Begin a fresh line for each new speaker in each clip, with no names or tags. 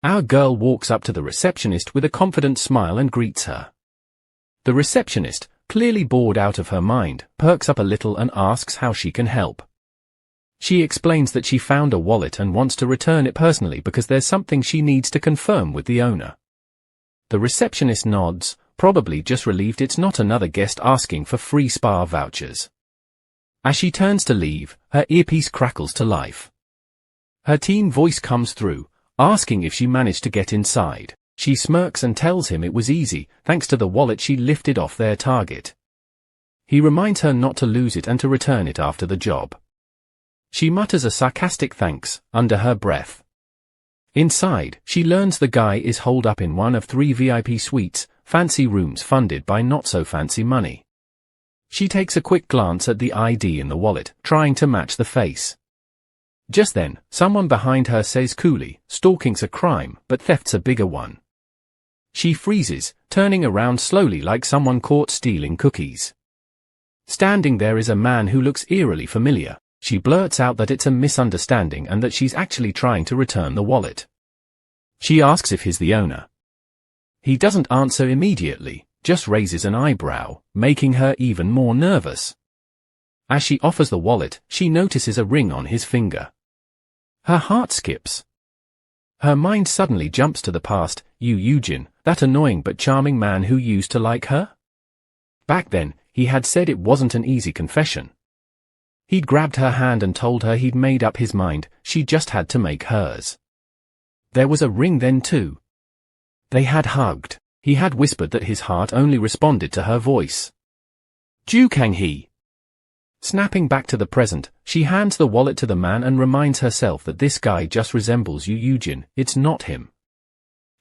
Our girl walks up to the receptionist with a confident smile and greets her. The receptionist, clearly bored out of her mind, perks up a little and asks how she can help. She explains that she found a wallet and wants to return it personally because there's something she needs to confirm with the owner. The receptionist nods, probably just relieved it's not another guest asking for free spa vouchers. As she turns to leave, her earpiece crackles to life. Her teen voice comes through, asking if she managed to get inside. She smirks and tells him it was easy, thanks to the wallet she lifted off their target. He reminds her not to lose it and to return it after the job. She mutters a sarcastic thanks, under her breath. Inside, she learns the guy is holed up in one of 3 VIP suites, fancy rooms funded by not-so-fancy money. She takes a quick glance at the ID in the wallet, trying to match the face. Just then, someone behind her says coolly, "Stalking's a crime, but theft's a bigger one." She freezes, turning around slowly like someone caught stealing cookies. Standing there is a man who looks eerily familiar. She blurts out that it's a misunderstanding and that she's actually trying to return the wallet. She asks if he's the owner. He doesn't answer immediately, just raises an eyebrow, making her even more nervous. As she offers the wallet, she notices a ring on his finger. Her heart skips. Her mind suddenly jumps to the past, Yu-jin, that annoying but charming man who used to like her. Back then, he had said it wasn't an easy confession. He'd grabbed her hand and told her he'd made up his mind, she just had to make hers. There was a ring then too. They had hugged. He had whispered that his heart only responded to her voice. Kang-hee. Snapping back to the present, she hands the wallet to the man and reminds herself that this guy just resembles Yu-jin, it's not him.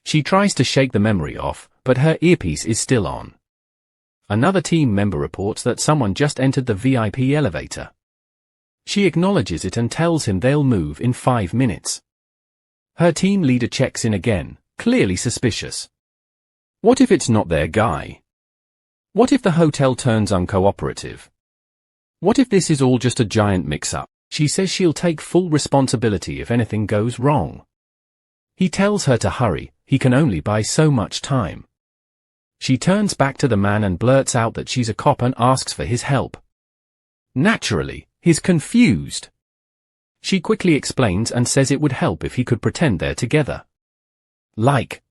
She tries to shake the memory off, but her earpiece is still on. Another team member reports that someone just entered the VIP elevator. She acknowledges it and tells him they'll move in 5 minutes. Her team leader checks in again, clearly suspicious. What if it's not their guy? What if the hotel turns uncooperative? What if this is all just a giant mix-up? She says she'll take full responsibility if anything goes wrong. He tells her to hurry, he can only buy so much time. She turns back to the man and blurts out that she's a cop and asks for his help. Naturally, he's confused. She quickly explains and says it would help if he could pretend they're together. Like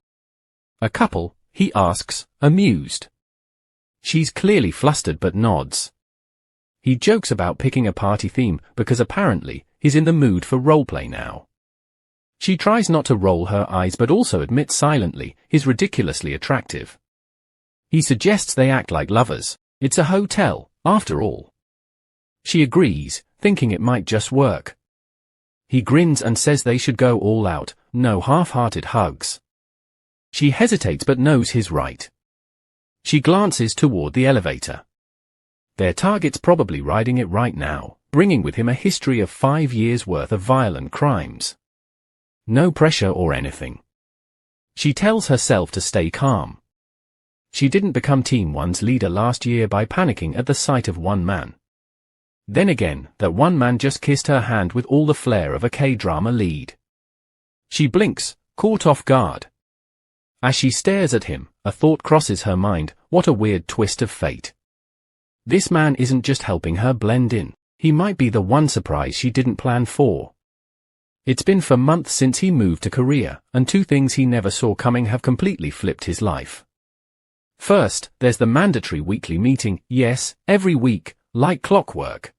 a couple, he asks, amused. She's clearly flustered but nods. He jokes about picking a party theme because apparently, he's in the mood for roleplay now. She tries not to roll her eyes but also admits silently, he's ridiculously attractive. He suggests they act like lovers. It's a hotel, after all. She agrees, thinking it might just work. He grins and says they should go all out, no half-hearted hugs. She hesitates but knows he's right. She glances toward the elevator. Their target's probably riding it right now, bringing with him a history of 5 years' worth of violent crimes. No pressure or anything. She tells herself to stay calm. She didn't become Team 1's leader last year by panicking at the sight of one man. Then again, that one man just kissed her hand with all the flair of a K-drama lead. She blinks, caught off guard. As she stares at him, a thought crosses her mind, what a weird twist of fate. This man isn't just helping her blend in, he might be the one surprise she didn't plan for. It's been 4 months since he moved to Korea, and 2 things he never saw coming have completely flipped his life. First, there's the mandatory weekly meeting, yes, every week, like clockwork.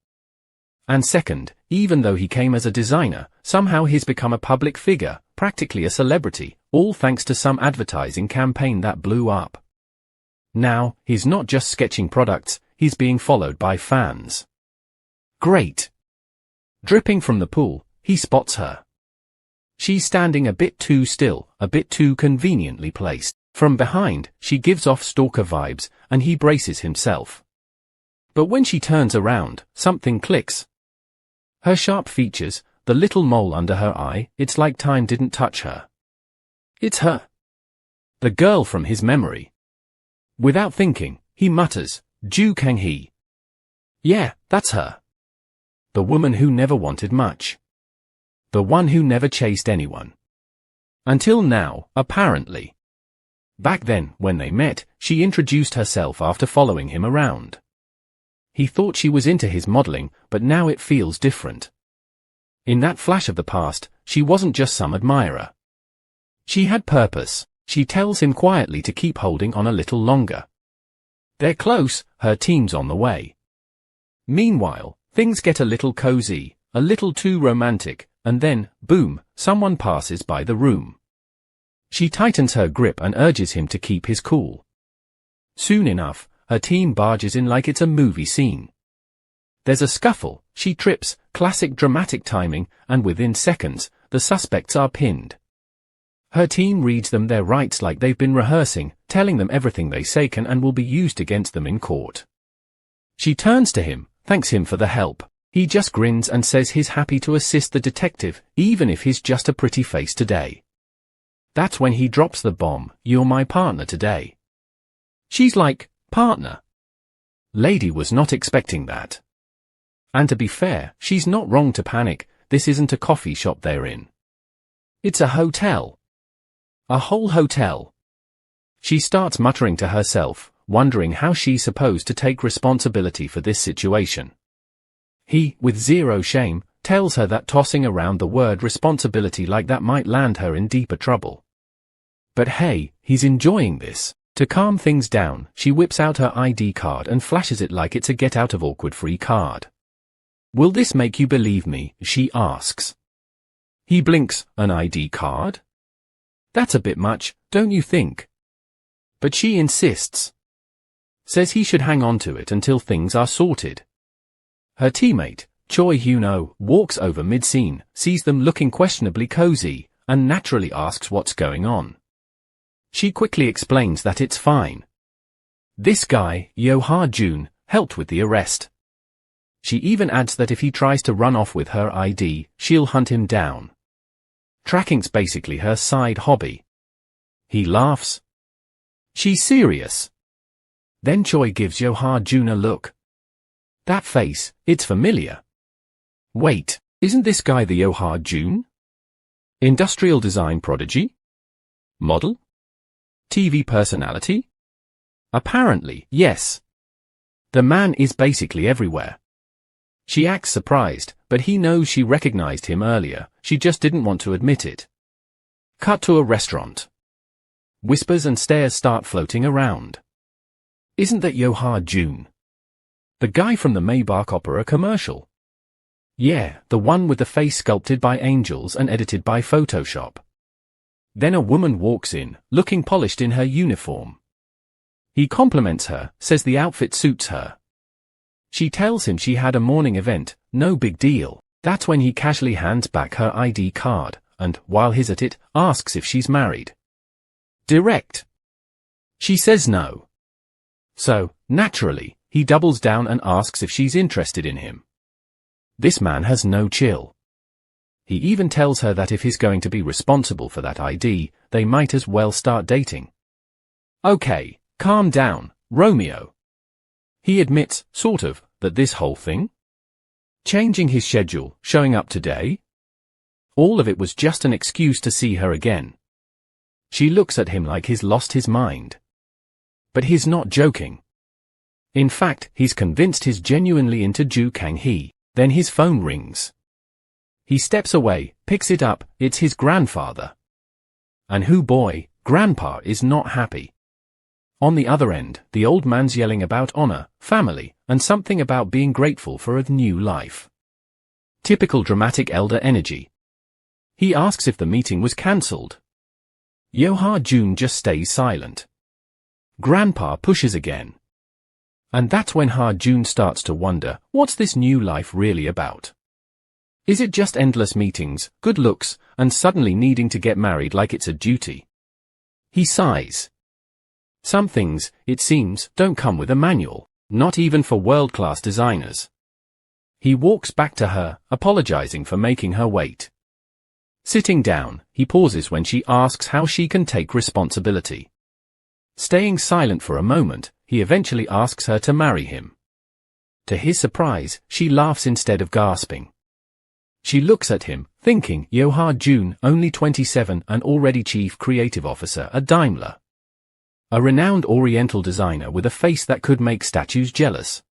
And second, even though he came as a designer, somehow he's become a public figure, practically a celebrity, all thanks to some advertising campaign that blew up. Now, he's not just sketching products, he's being followed by fans. Great. Dripping from the pool, he spots her. She's standing a bit too still, a bit too conveniently placed. From behind, she gives off stalker vibes, and he braces himself. But when she turns around, something clicks. Her sharp features, the little mole under her eye, it's like time didn't touch her. It's her. The girl from his memory. Without thinking, he mutters, Kang-hee. Yeah, that's her. The woman who never wanted much. The one who never chased anyone. Until now, apparently. Back then, when they met, she introduced herself after following him around. He thought she was into his modeling, but now it feels different. In that flash of the past, she wasn't just some admirer. She had purpose. She tells him quietly to keep holding on a little longer. They're close, her team's on the way. Meanwhile, things get a little cozy, a little too romantic, and then, boom, someone passes by the room. She tightens her grip and urges him to keep his cool. Soon enough, her team barges in like it's a movie scene. There's a scuffle, she trips, classic dramatic timing, and within seconds, the suspects are pinned. Her team reads them their rights like they've been rehearsing, telling them everything they say can and will be used against them in court. She turns to him, thanks him for the help. He just grins and says he's happy to assist the detective, even if he's just a pretty face today. That's when he drops the bomb, "You're my partner today." She's like, partner? Lady was not expecting that. And to be fair, she's not wrong to panic. This isn't a coffee shop they're in. It's a hotel. A whole hotel. She starts muttering to herself, wondering how she's supposed to take responsibility for this situation. He, with zero shame, tells her that tossing around the word responsibility like that might land her in deeper trouble. But hey, he's enjoying this. To calm things down, she whips out her ID card and flashes it like it's a get-out-of-awkward-free card. "Will this make you believe me?" she asks. He blinks. "An ID card? That's a bit much, don't you think?" But she insists. Says he should hang on to it until things are sorted. Her teammate, Choi Hyun-oh, walks over mid-scene, sees them looking questionably cozy, and naturally asks what's going on. She quickly explains that it's fine. This guy, Yo-ha-jun, helped with the arrest. She even adds that if he tries to run off with her ID, she'll hunt him down. Tracking's basically her side hobby. He laughs. She's serious. Then Choi gives Yo-ha-jun a look. That face, it's familiar. Wait, isn't this guy the Yo-ha-jun? Industrial design prodigy? Model? TV personality? Apparently, yes. The man is basically everywhere. She acts surprised, but he knows she recognized him earlier, she just didn't want to admit it. Cut to a restaurant. Whispers and stares start floating around. Isn't that Yo-ha-jun? The guy from the Maybach Opera commercial? Yeah, the one with the face sculpted by angels and edited by Photoshop. Then a woman walks in, looking polished in her uniform. He compliments her, says the outfit suits her. She tells him she had a morning event, no big deal. That's when he casually hands back her ID card, and, while he's at it, asks if she's married. Direct. She says no. So, naturally, he doubles down and asks if she's interested in him. This man has no chill. He even tells her that if he's going to be responsible for that ID, they might as well start dating. Okay, calm down, Romeo. He admits, sort of, that this whole thing? Changing his schedule, showing up today? All of it was just an excuse to see her again. She looks at him like he's lost his mind. But he's not joking. In fact, he's convinced he's genuinely into Kang-hee. Then his phone rings. He steps away, picks it up, it's his grandfather. And hoo boy, Grandpa is not happy. On the other end, the old man's yelling about honor, family, and something about being grateful for a new life. Typical dramatic elder energy. He asks if the meeting was cancelled. Yo-ha-jun just stays silent. Grandpa pushes again. And that's when Ha-jun starts to wonder, what's this new life really about? Is it just endless meetings, good looks, and suddenly needing to get married like it's a duty? He sighs. Some things, it seems, don't come with a manual, not even for world-class designers. He walks back to her, apologizing for making her wait. Sitting down, he pauses when she asks how she can take responsibility. Staying silent for a moment, he eventually asks her to marry him. To his surprise, she laughs instead of gasping. She looks at him, thinking, Yo Ha-jun, only 27 and already chief creative officer at Daimler. A renowned oriental designer with a face that could make statues jealous.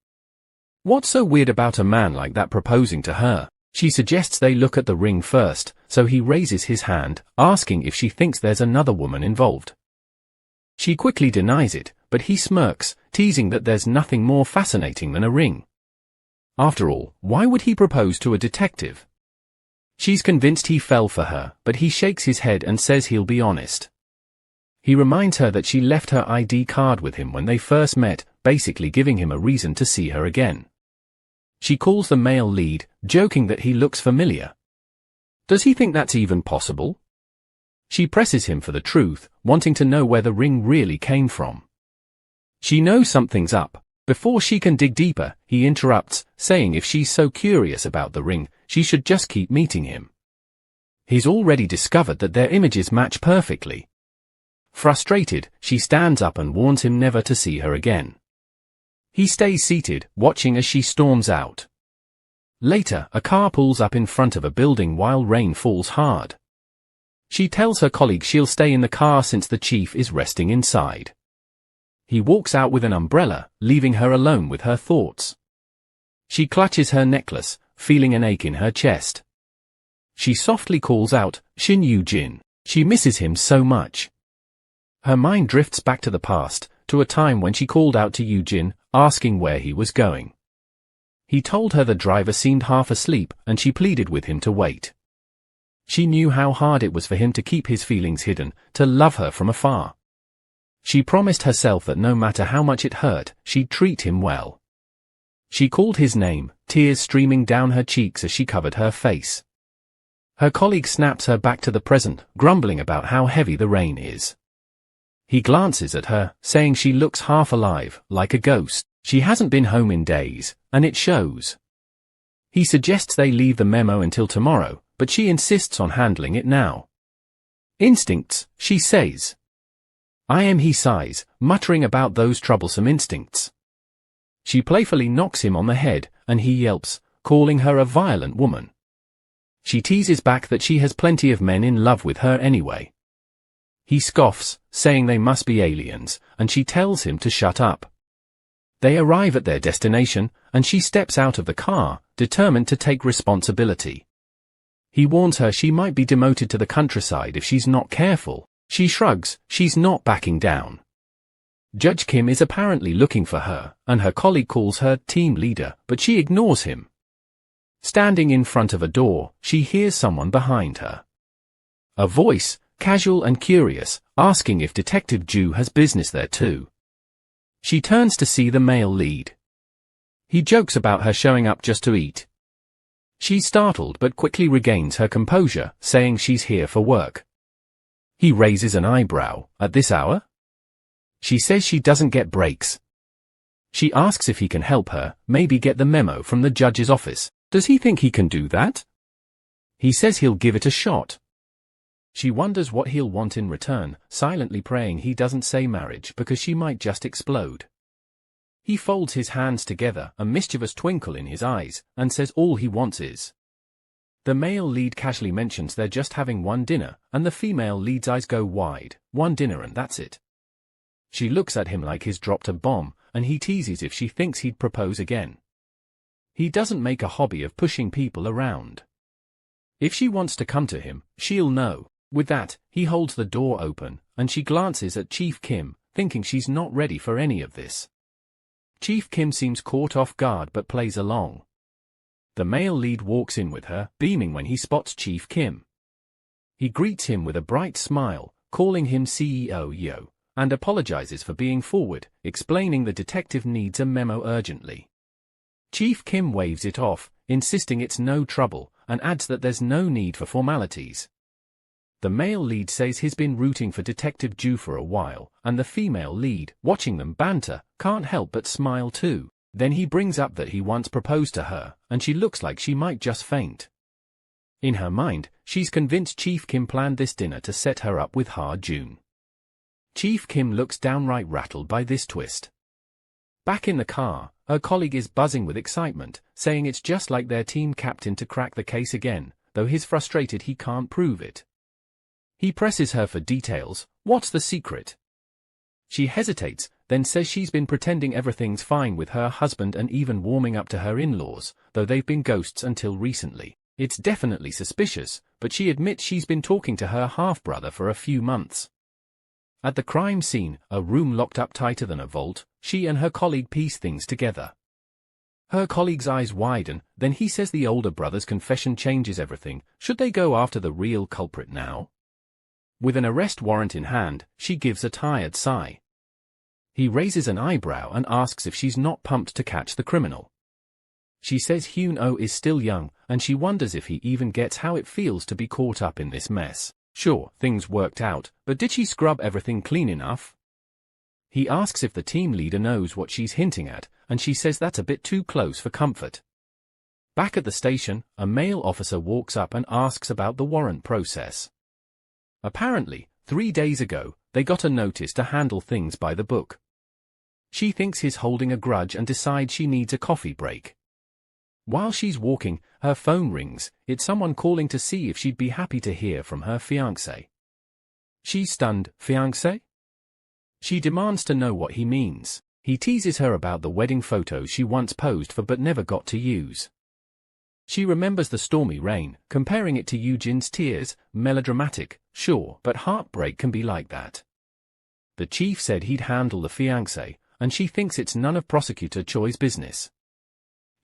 What's so weird about a man like that proposing to her? She suggests they look at the ring first, so he raises his hand, asking if she thinks there's another woman involved. She quickly denies it, but he smirks, teasing that there's nothing more fascinating than a ring. After all, why would he propose to a detective? She's convinced he fell for her, but he shakes his head and says he'll be honest. He reminds her that she left her ID card with him when they first met, basically giving him a reason to see her again. She calls the male lead, joking that he looks familiar. Does he think that's even possible? She presses him for the truth, wanting to know where the ring really came from. She knows something's up. Before she can dig deeper, he interrupts, saying if she's so curious about the ring, she should just keep meeting him. He's already discovered that their images match perfectly. Frustrated, she stands up and warns him never to see her again. He stays seated, watching as she storms out. Later, a car pulls up in front of a building while rain falls hard. She tells her colleague she'll stay in the car since the chief is resting inside. He walks out with an umbrella, leaving her alone with her thoughts. She clutches her necklace, feeling an ache in her chest. She softly calls out, Shin Yu-jin. She misses him so much. Her mind drifts back to the past, to a time when she called out to Yu-jin, asking where he was going. He told her the driver seemed half asleep, and she pleaded with him to wait. She knew how hard it was for him to keep his feelings hidden, to love her from afar. She promised herself that no matter how much it hurt, she'd treat him well. She called his name, tears streaming down her cheeks as she covered her face. Her colleague snaps her back to the present, grumbling about how heavy the rain is. He glances at her, saying she looks half alive, like a ghost. She hasn't been home in days, and it shows. He suggests they leave the memo until tomorrow, but she insists on handling it now. Instincts, she says. He sighs, muttering about those troublesome instincts. She playfully knocks him on the head, and he yelps, calling her a violent woman. She teases back that she has plenty of men in love with her anyway. He scoffs, saying they must be aliens, and she tells him to shut up. They arrive at their destination, and she steps out of the car, determined to take responsibility. He warns her she might be demoted to the countryside if she's not careful. She shrugs, she's not backing down. Judge Kim is apparently looking for her, and her colleague calls her team leader, but she ignores him. Standing in front of a door, she hears someone behind her. A voice, casual and curious, asking if Detective Ju has business there too. She turns to see the male lead. He jokes about her showing up just to eat. She's startled but quickly regains her composure, saying she's here for work. He raises an eyebrow. At this hour? She says she doesn't get breaks. She asks if he can help her, maybe get the memo from the judge's office. Does he think he can do that? He says he'll give it a shot. She wonders what he'll want in return, silently praying he doesn't say marriage because she might just explode. He folds his hands together, a mischievous twinkle in his eyes, and says all he wants is. The male lead casually mentions they're just having one dinner, and the female lead's eyes go wide. One dinner and that's it. She looks at him like he's dropped a bomb, and he teases if she thinks he'd propose again. He doesn't make a hobby of pushing people around. If she wants to come to him, she'll know. With that, he holds the door open, and she glances at Chief Kim, thinking she's not ready for any of this. Chief Kim seems caught off guard but plays along. The male lead walks in with her, beaming when he spots Chief Kim. He greets him with a bright smile, calling him CEO Yo, and apologizes for being forward, explaining the detective needs a memo urgently. Chief Kim waves it off, insisting it's no trouble, and adds that there's no need for formalities. The male lead says he's been rooting for Detective Ju for a while, and the female lead, watching them banter, can't help but smile too. Then he brings up that he once proposed to her, and she looks like she might just faint. In her mind, she's convinced Chief Kim planned this dinner to set her up with Ha-jun. Chief Kim looks downright rattled by this twist. Back in the car, her colleague is buzzing with excitement, saying it's just like their team captain to crack the case again, though he's frustrated he can't prove it. He presses her for details. What's the secret? She hesitates, then says she's been pretending everything's fine with her husband and even warming up to her in-laws, though they've been ghosts until recently. It's definitely suspicious, but she admits she's been talking to her half-brother for a few months. At the crime scene, a room locked up tighter than a vault, she and her colleague piece things together. Her colleague's eyes widen, then he says the older brother's confession changes everything. Should they go after the real culprit now? With an arrest warrant in hand, she gives a tired sigh. He raises an eyebrow and asks if she's not pumped to catch the criminal. She says Hyun-oh is still young, and she wonders if he even gets how it feels to be caught up in this mess. Sure, things worked out, but did she scrub everything clean enough? He asks if the team leader knows what she's hinting at, and she says that's a bit too close for comfort. Back at the station, a male officer walks up and asks about the warrant process. Apparently, 3 days ago, they got a notice to handle things by the book. She thinks he's holding a grudge and decides she needs a coffee break. While she's walking, her phone rings. It's someone calling to see if she'd be happy to hear from her fiancé. She's stunned. Fiancé? She demands to know what he means. He teases her about the wedding photos she once posed for but never got to use. She remembers the stormy rain, comparing it to Yu-jin's tears. Melodramatic, sure, but heartbreak can be like that. The chief said he'd handle the fiancé, and she thinks it's none of Prosecutor Choi's business.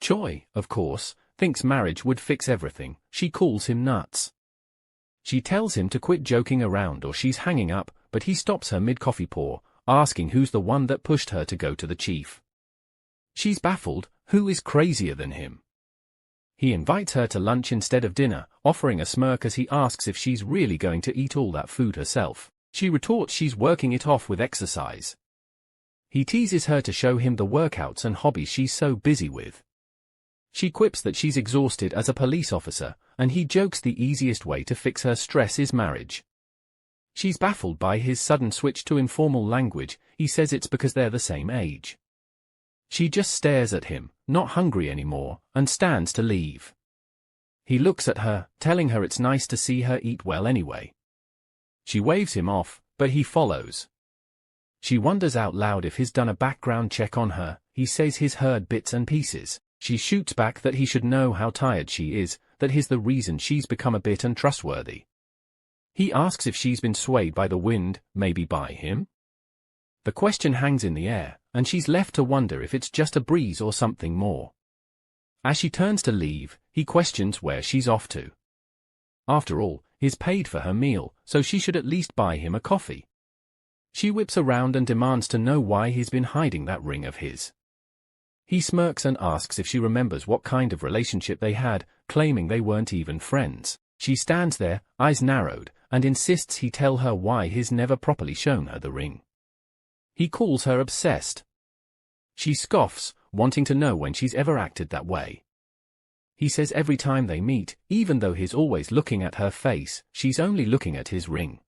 Choi, of course, thinks marriage would fix everything. She calls him nuts. She tells him to quit joking around or she's hanging up, but he stops her mid-coffee pour, asking who's the one that pushed her to go to the chief. She's baffled. Who is crazier than him? He invites her to lunch instead of dinner, offering a smirk as he asks if she's really going to eat all that food herself. She retorts she's working it off with exercise. He teases her to show him the workouts and hobbies she's so busy with. She quips that she's exhausted as a police officer, and he jokes the easiest way to fix her stress is marriage. She's baffled by his sudden switch to informal language. He says it's because they're the same age. She just stares at him, not hungry anymore, and stands to leave. He looks at her, telling her it's nice to see her eat well anyway. She waves him off, but he follows. She wonders out loud if he's done a background check on her. He says he's heard bits and pieces. She shoots back that he should know how tired she is, that he's the reason she's become a bit untrustworthy. He asks if she's been swayed by the wind, maybe by him? The question hangs in the air, and she's left to wonder if it's just a breeze or something more. As she turns to leave, he questions where she's off to. After all, he's paid for her meal, so she should at least buy him a coffee. She whips around and demands to know why he's been hiding that ring of his. He smirks and asks if she remembers what kind of relationship they had, claiming they weren't even friends. She stands there, eyes narrowed, and insists he tell her why he's never properly shown her the ring. He calls her obsessed. She scoffs, wanting to know when she's ever acted that way. He says every time they meet, even though he's always looking at her face, she's only looking at his ring.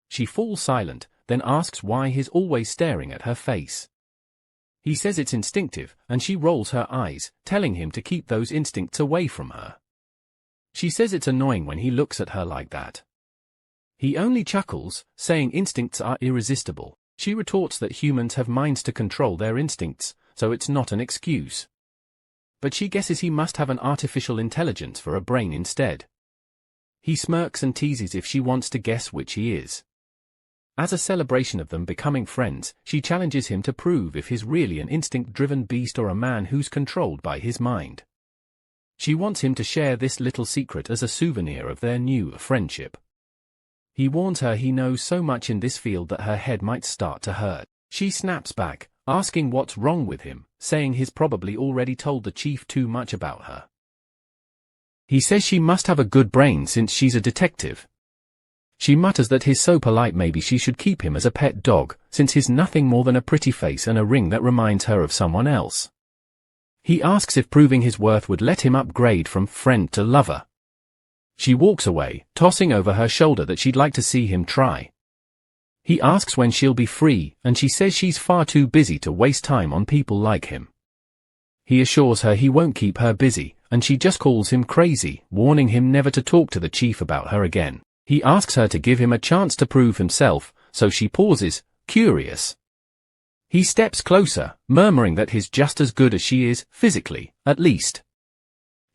She falls silent, then asks why he's always staring at her face. He says it's instinctive, and she rolls her eyes, telling him to keep those instincts away from her. She says it's annoying when he looks at her like that. He only chuckles, saying instincts are irresistible. She retorts that humans have minds to control their instincts, so it's not an excuse. But she guesses he must have an artificial intelligence for a brain instead. He smirks and teases if she wants to guess which he is. As a celebration of them becoming friends, she challenges him to prove if he's really an instinct-driven beast or a man who's controlled by his mind. She wants him to share this little secret as a souvenir of their new friendship. He warns her he knows so much in this field that her head might start to hurt. She snaps back, asking what's wrong with him, saying he's probably already told the chief too much about her. He says she must have a good brain since she's a detective. She mutters that he's so polite maybe she should keep him as a pet dog, since he's nothing more than a pretty face and a ring that reminds her of someone else. He asks if proving his worth would let him upgrade from friend to lover. She walks away, tossing over her shoulder that she'd like to see him try. He asks when she'll be free, and she says she's far too busy to waste time on people like him. He assures her he won't keep her busy, and she just calls him crazy, warning him never to talk to the chief about her again. He asks her to give him a chance to prove himself, so she pauses, curious. He steps closer, murmuring that he's just as good as she is, physically, at least.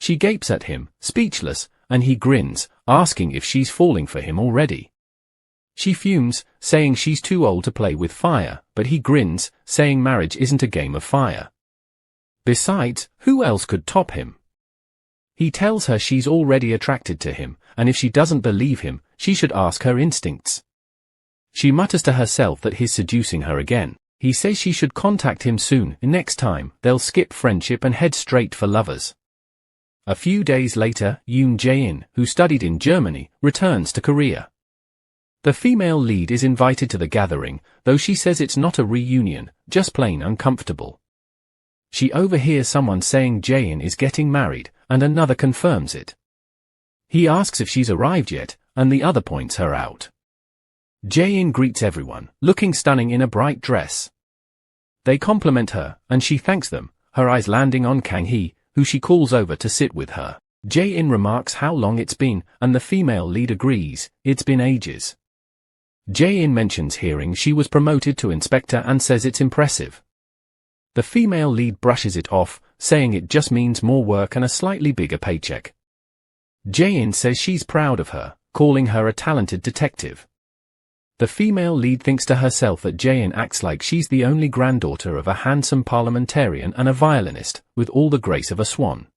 She gapes at him, speechless, and he grins, asking if she's falling for him already. She fumes, saying she's too old to play with fire, but he grins, saying marriage isn't a game of fire. Besides, who else could top him? He tells her she's already attracted to him, and if she doesn't believe him, she should ask her instincts. She mutters to herself that he's seducing her again. He says she should contact him soon, and next time, they'll skip friendship and head straight for lovers. A few days later, Yoon-jae-in, who studied in Germany, returns to Korea. The female lead is invited to the gathering, though she says it's not a reunion, just plain uncomfortable. She overhears someone saying Jae-in is getting married, and another confirms it. He asks if she's arrived yet, and the other points her out. Jae-in greets everyone, looking stunning in a bright dress. They compliment her, and she thanks them, her eyes landing on Kang-hee, who she calls over to sit with her. Jae-in remarks how long it's been, and the female lead agrees, it's been ages. Jae-in mentions hearing she was promoted to inspector and says it's impressive. The female lead brushes it off, saying it just means more work and a slightly bigger paycheck. Jae-in says she's proud of her, calling her a talented detective. The female lead thinks to herself that Jae-in acts like she's the only granddaughter of a handsome parliamentarian and a violinist, with all the grace of a swan.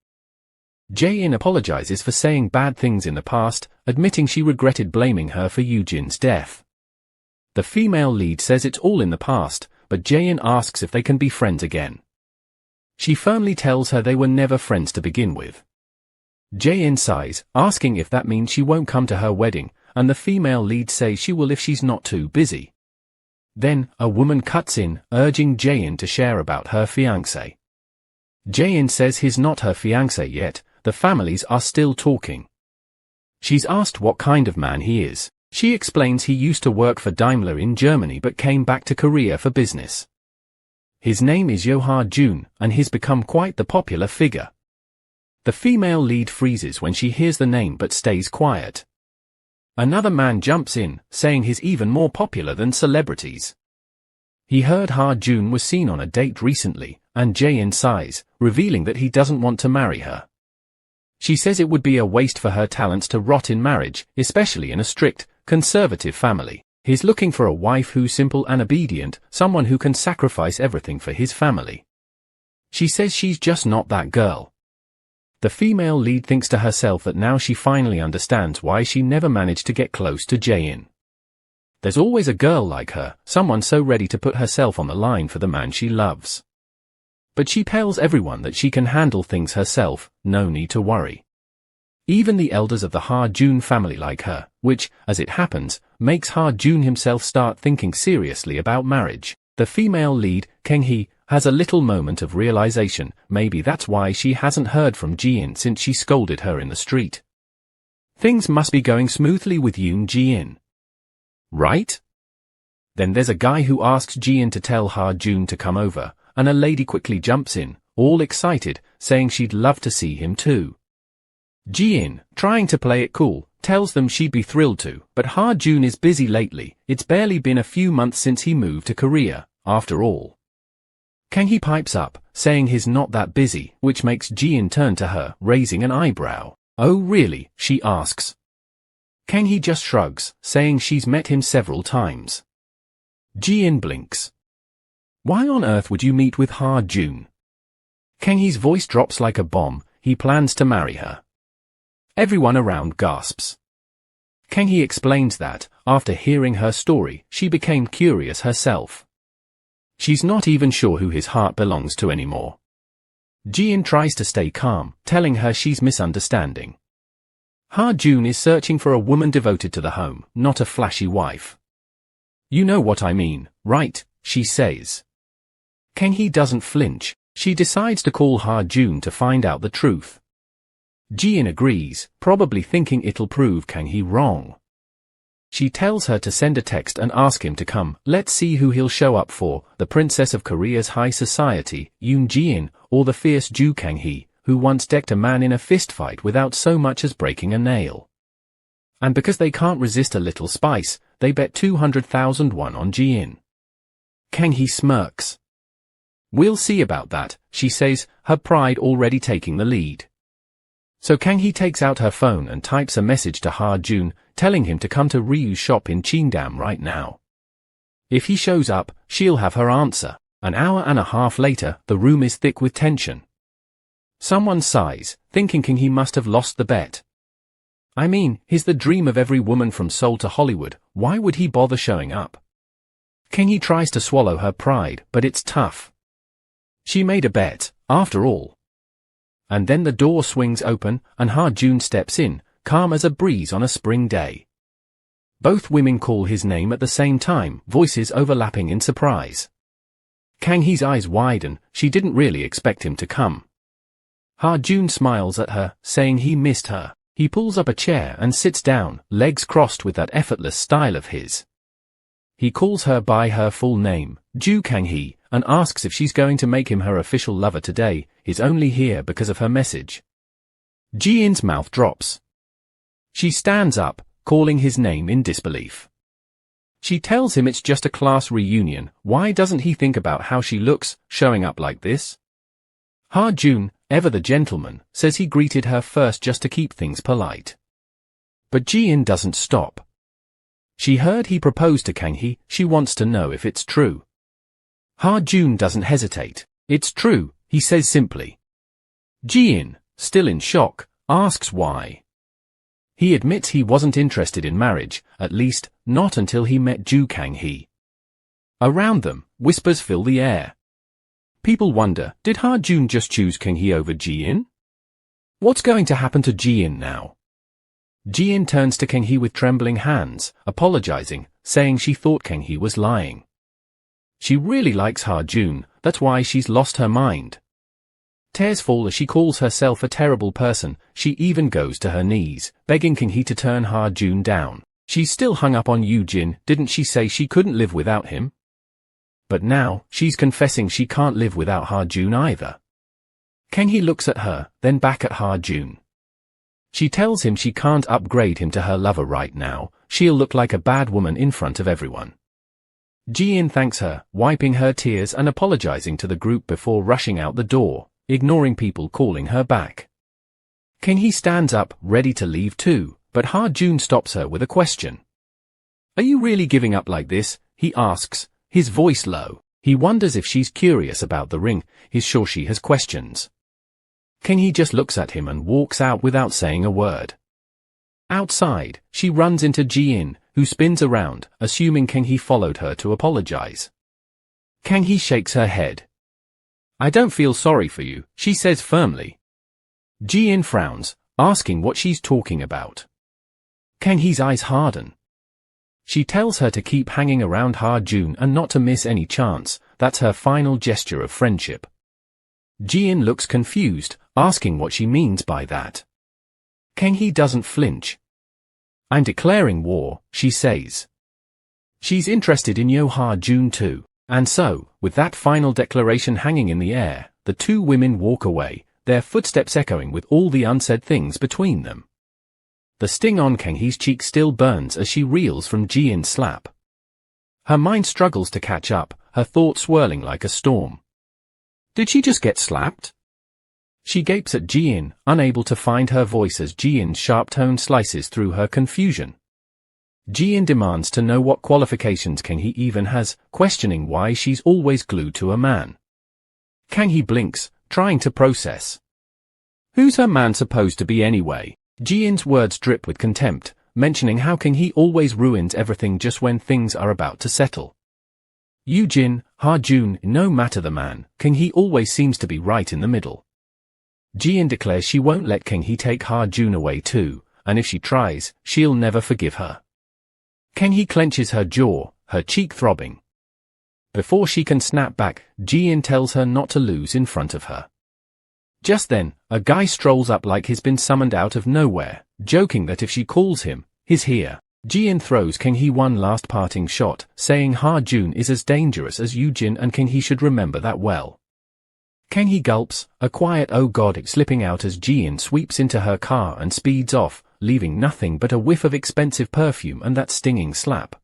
Jae-in apologizes for saying bad things in the past, admitting she regretted blaming her for Yu-jin's death. The female lead says it's all in the past, but Jae-in asks if they can be friends again. She firmly tells her they were never friends to begin with. Jae-in sighs, asking if that means she won't come to her wedding, and the female lead says she will if she's not too busy. Then, a woman cuts in, urging Jae-in to share about her fiancé. Jae-in says he's not her fiancé yet, the families are still talking. She's asked what kind of man he is. She explains he used to work for Daimler in Germany but came back to Korea for business. His name is Yo-ha-jun, and he's become quite the popular figure. The female lead freezes when she hears the name but stays quiet. Another man jumps in, saying he's even more popular than celebrities. He heard Ha-jun was seen on a date recently, and Jae-in sighs, revealing that he doesn't want to marry her. She says it would be a waste for her talents to rot in marriage, especially in a strict, conservative family. He's looking for a wife who's simple and obedient, someone who can sacrifice everything for his family. She says she's just not that girl. The female lead thinks to herself that now she finally understands why she never managed to get close to Jae-in. There's always a girl like her, someone so ready to put herself on the line for the man she loves. But she tells everyone that she can handle things herself, no need to worry. Even the elders of the Ha-jun family like her, which, as it happens, makes Ha-jun himself start thinking seriously about marriage. The female lead, Kang-hee, has a little moment of realization. Maybe that's why she hasn't heard from Jae-in since she scolded her in the street. Things must be going smoothly with Yoon-jae-in. Right? Then there's a guy who asks Jae-in to tell Ha-jun to come over, and a lady quickly jumps in, all excited, saying she'd love to see him too. Jae-in, trying to play it cool, tells them she'd be thrilled to, but Ha-jun is busy lately. It's barely been a few months since he moved to Korea, after all. Kang-hee pipes up, saying he's not that busy, which makes Jae-in turn to her, raising an eyebrow. Oh really, she asks. Kang-hee just shrugs, saying she's met him several times. Jae-in blinks. Why on earth would you meet with Ha-jun? Kang-hee's voice drops like a bomb. He plans to marry her. Everyone around gasps. Kang-hee explains that, after hearing her story, she became curious herself. She's not even sure who his heart belongs to anymore. Jae-in tries to stay calm, telling her she's misunderstanding. Ha-jun is searching for a woman devoted to the home, not a flashy wife. You know what I mean, right? She says. Kang-hee doesn't flinch. She decides to call Ha-jun to find out the truth. Jae-in agrees, probably thinking it'll prove Kang-hee wrong. She tells her to send a text and ask him to come. Let's see who he'll show up for, the princess of Korea's high society, Yoon-jin, or the fierce Jew Kang-hee, who once decked a man in a fistfight without so much as breaking a nail. And because they can't resist a little spice, they bet 200,000 won on Jin. Kang-hee smirks. We'll see about that, she says, her pride already taking the lead. So Kang-hee takes out her phone and types a message to Ha-jun, telling him to come to Ryu's shop in Cheongdam right now. If he shows up, she'll have her answer. An hour and a half later, the room is thick with tension. Someone sighs, thinking Kang-hee must have lost the bet. I mean, he's the dream of every woman from Seoul to Hollywood, why would he bother showing up? Kang-hee tries to swallow her pride, but it's tough. She made a bet, after all. And then the door swings open, and Ha-jun steps in, calm as a breeze on a spring day. Both women call his name at the same time, voices overlapping in surprise. Kang-hee's eyes widen, she didn't really expect him to come. Ha-jun smiles at her, saying he missed her. He pulls up a chair and sits down, legs crossed with that effortless style of his. He calls her by her full name, Jew Kang-hee, and asks if she's going to make him her official lover today, is only here because of her message. Ji-in's mouth drops. She stands up, calling his name in disbelief. She tells him it's just a class reunion, why doesn't he think about how she looks, showing up like this? Ha-jun, ever the gentleman, says he greeted her first just to keep things polite. But Ji-in doesn't stop. She heard he proposed to Kang-hee, she wants to know if it's true. Ha-jun doesn't hesitate. It's true, he says simply. Ji-in, still in shock, asks why. He admits he wasn't interested in marriage, at least, not until he met Jew Kang-hee. Around them, whispers fill the air. People wonder, did Ha-jun just choose Kang-hee over Ji-in? What's going to happen to Ji-in now? Ji-in turns to Kang-hee with trembling hands, apologizing, saying she thought Kang-hee was lying. She really likes Ha-jun, that's why she's lost her mind. Tears fall as she calls herself a terrible person, she even goes to her knees, begging Kang-hee to turn Ha-jun down. She's still hung up on Yu-jin, didn't she say she couldn't live without him? But now, she's confessing she can't live without Ha-jun either. Kang-hee looks at her, then back at Ha-jun. She tells him she can't upgrade him to her lover right now, she'll look like a bad woman in front of everyone. Ji-in thanks her, wiping her tears and apologizing to the group before rushing out the door, ignoring people calling her back. Kang-hee stands up, ready to leave too, but Ha-jun stops her with a question. Are you really giving up like this? He asks, his voice low. He wonders if she's curious about the ring, he's sure she has questions. Kang-hee just looks at him and walks out without saying a word. Outside, she runs into Ji-in, who spins around, assuming Kang-hee followed her to apologize. Kang-hee shakes her head. I don't feel sorry for you, she says firmly. Ji-in frowns, asking what she's talking about. Kang-hee's eyes harden. She tells her to keep hanging around Ha-jun and not to miss any chance, that's her final gesture of friendship. Ji-in looks confused, asking what she means by that. Kang-hee doesn't flinch. I'm declaring war, she says. She's interested in Ha-jun too, and so, with that final declaration hanging in the air, the two women walk away, their footsteps echoing with all the unsaid things between them. The sting on Kang-hee's cheek still burns as she reels from Ji-in's slap. Her mind struggles to catch up, her thoughts swirling like a storm. Did she just get slapped? She gapes at Ji-in, unable to find her voice as Ji-in's sharp tone slices through her confusion. Ji-in demands to know what qualifications Kang-hee even has, questioning why she's always glued to a man. Kang-hee blinks, trying to process. Who's her man supposed to be anyway? Ji-in's words drip with contempt, mentioning how Kang-hee always ruins everything just when things are about to settle. Yu-jin, Ha-jun, no matter the man, Kang-hee always seems to be right in the middle. Ji-in declares she won't let Kang-hee take Ha-jun away too, and if she tries, she'll never forgive her. Kang-hee clenches her jaw, her cheek throbbing. Before she can snap back, Ji-in tells her not to lose in front of her. Just then, a guy strolls up like he's been summoned out of nowhere, joking that if she calls him, he's here. Ji-in throws Kang-hee one last parting shot, saying Ha-jun is as dangerous as Yu-jin and Kang-hee should remember that well. Kang-hee gulps, a quiet "oh god" slipping out as Ji-in sweeps into her car and speeds off, leaving nothing but a whiff of expensive perfume and that stinging slap.